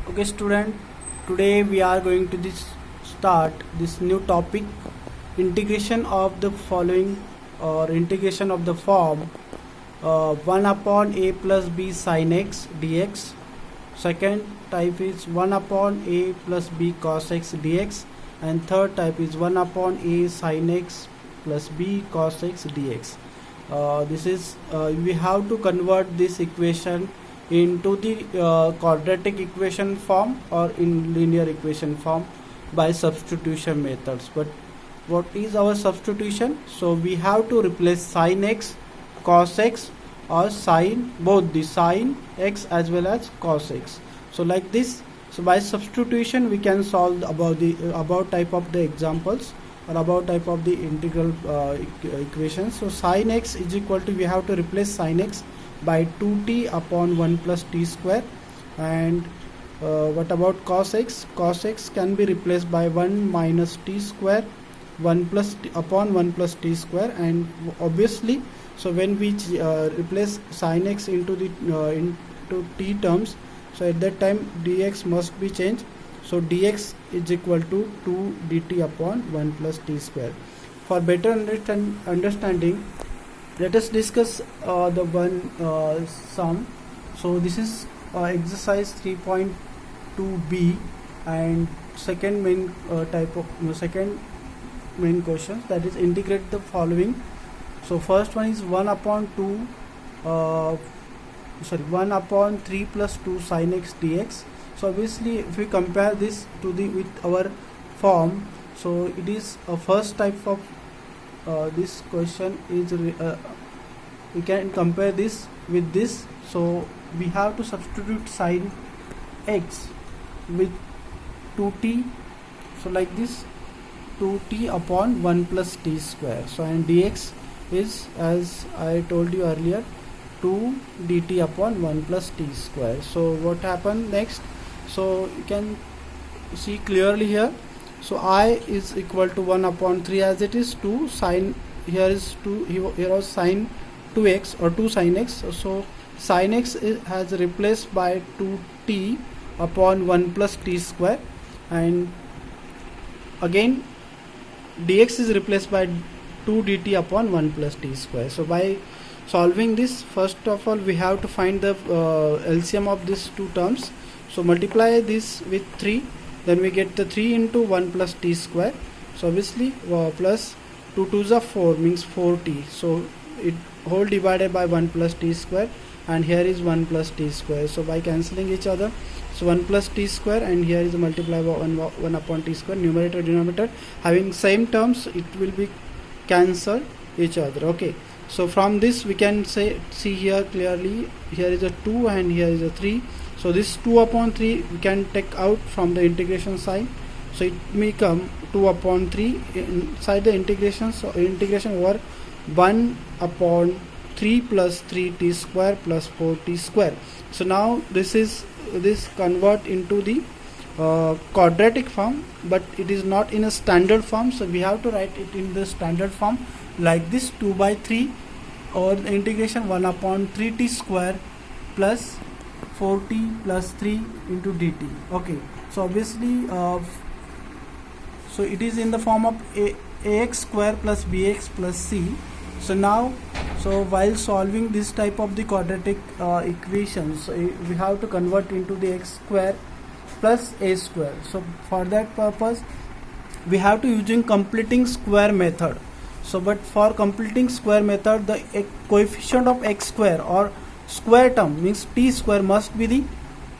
Okay, student. Today we are going to start this new topic: integration of the following, or integration of the form 1 upon a plus b sin x dx. Second type is 1 upon a plus b cos x dx, and third type is 1 upon a sin x plus b cos x dx. This is we have to convert this equation into the quadratic equation form or in linear equation form by substitution methods. But what is our substitution? So we have to replace sin x, cos x, or sin, both the sin x as well as cos x. So like this. So by substitution we can solve about the about type of the examples or about type of the integral equations. So sin x is equal to, we have to replace sin x by 2t upon 1 plus t square. And what about cos x? Cos x can be replaced by 1 minus t square 1 plus t upon 1 plus t square. And obviously, so when we replace sin x into the into t terms, so at that time dx must be changed. So dx is equal to 2 dt upon 1 plus t square. For better understanding, let us discuss the one sum. So this is exercise 3.2b, and second main second main question, that is integrate the following. So first one is 1 upon 1 upon 3 plus 2 sin x dx. So obviously if we compare this to the with our form, so it is a first type of this question is we can compare this with this. So we have to substitute sin x with 2t, so like this, 2t upon 1 plus t square. So and dx is, as I told you earlier, 2 dt upon 1 plus t square. So what happened next? So you can see clearly here. So I is equal to 1 upon 3 as it is, 2 sin, here is 2, here was sin 2x or 2 sin x. So sin x has replaced by 2t upon 1 plus t square, and again dx is replaced by 2 dt upon 1 plus t square. So by solving this, first of all we have to find the LCM of these two terms. So multiply this with 3, then we get the 3 into 1 plus t square. So obviously plus 2 2s are 4, means 4t. So it whole divided by 1 plus t square, and here is 1 plus t square. So by cancelling each other, so 1 plus t square, and here is multiply by 1 upon t square, numerator denominator having same terms, it will be cancel each other. Okay, so from this we can see here clearly, here is a 2 and here is a 3. So this 2 upon 3 we can take out from the integration sign, so it may become 2 upon 3 inside the integration. So integration over 1 upon 3 plus 3t square plus 4t square. So now this convert into the quadratic form, but it is not in a standard form. So we have to write it in the standard form like this: 2 by 3 or the integration 1 upon 3t square plus 4t plus 3 into dt. Okay, so obviously so it is in the form of ax square plus bx plus c. So now, so while solving this type of the quadratic equations, we have to convert into the x square plus a square. So for that purpose we have to using completing square method. So but for completing square method, the coefficient of x square or square term, means t square, must be the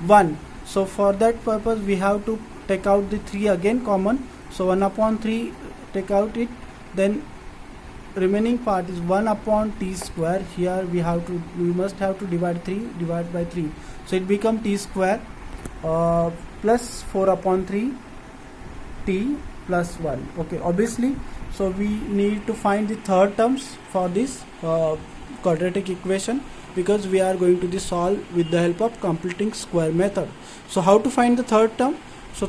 1. So for that purpose we have to take out the 3 again common. So 1 upon 3 take out it, then remaining part is 1 upon t square. Here we must have to divide by 3. So it become t square plus 4 upon 3 t plus 1. Okay, obviously, so we need to find the third terms for this quadratic equation, because we are going to solve with the help of completing square method. So how to find the third term? So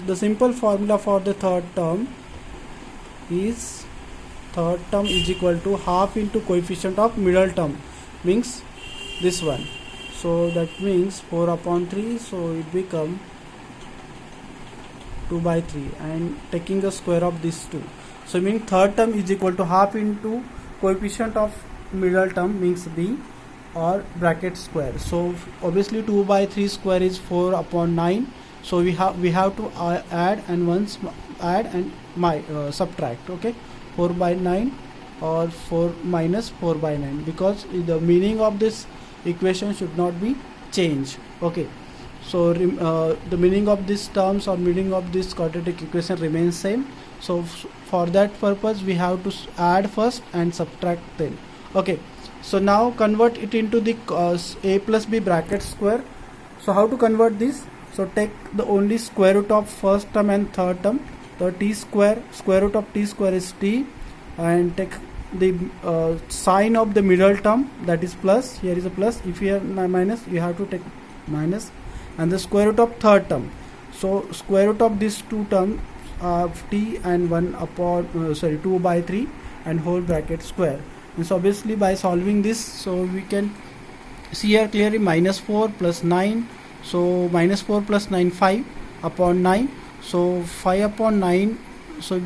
the simple formula for the third term is equal to half into coefficient of middle term, means this one. So that means 4 upon 3, so it become 2 by 3 and taking the square of these two. So meaning third term is equal to half into coefficient of middle term means b or bracket square. So obviously 2 by 3 square is 4 upon 9. So we have to add and once add and subtract. Okay, 4 by 9 or 4 minus 4 by 9 because the meaning of this equation should not be changed. Okay, so the meaning of these terms or meaning of this quadratic equation remains same. So for that purpose we have to add first and subtract then. Okay, so now convert it into the a plus b bracket square. So how to convert this? So take the only square root of first term and third term. The square root of t square is t, and take the sign of the middle term, that is plus. Here is a plus. If here minus, you have to take minus, and the square root of third term. So square root of these two terms of t and 1 upon 2 by 3 and whole bracket square. And so obviously by solving this, so we can see here clearly minus 4 plus 9. So minus 4 plus 9, 5 upon 9. So 5 upon 9. So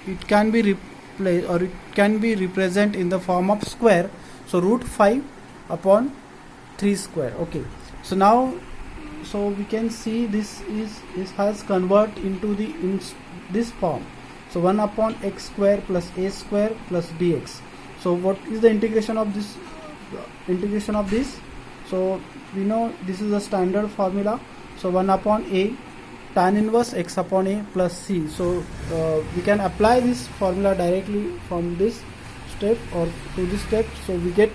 it can be replaced or it can be represented in the form of square. So root 5 upon 3 square. Okay, so now so we can see this has convert into in this form. So 1 upon x square plus a square plus dx. So what is the integration of this? So we know this is the standard formula. So 1 upon a tan inverse x upon a plus c. So we can apply this formula directly from this step or to this step. So we get,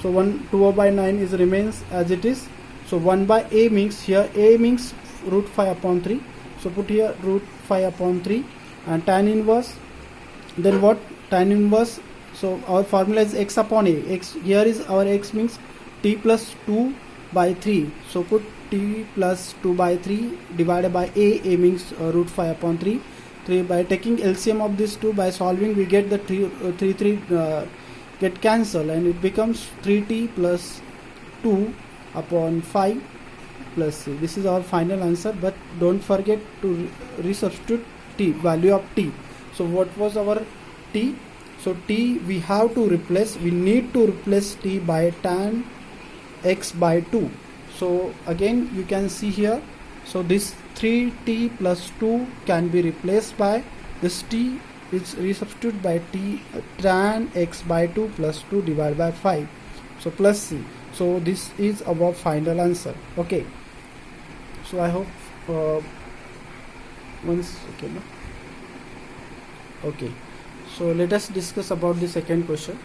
so 2 by 9 is remains as it is. So 1 by a means, here a means root 5 upon 3. So put here root 5 upon 3 and tan inverse. Then what? Tan inverse. So our formula is x upon a. X here is our x means t plus 2 by 3. So put t plus 2 by 3 divided by a. A means root 5 upon 3. By taking LCM of this two, by solving we get the 3 get cancelled and it becomes 3t plus 2 upon 5 plus c. This is our final answer, but don't forget to resubstitute t, value of t. So what was our t? So t we have to replace, we need to replace t by tan x by 2. So again you can see here, so this 3t plus 2 can be replaced by this t is resubstituted by t tan x by 2 plus 2 divided by 5. So plus c. So this is our final answer. Okay, so I hope okay, so let us discuss about the second question.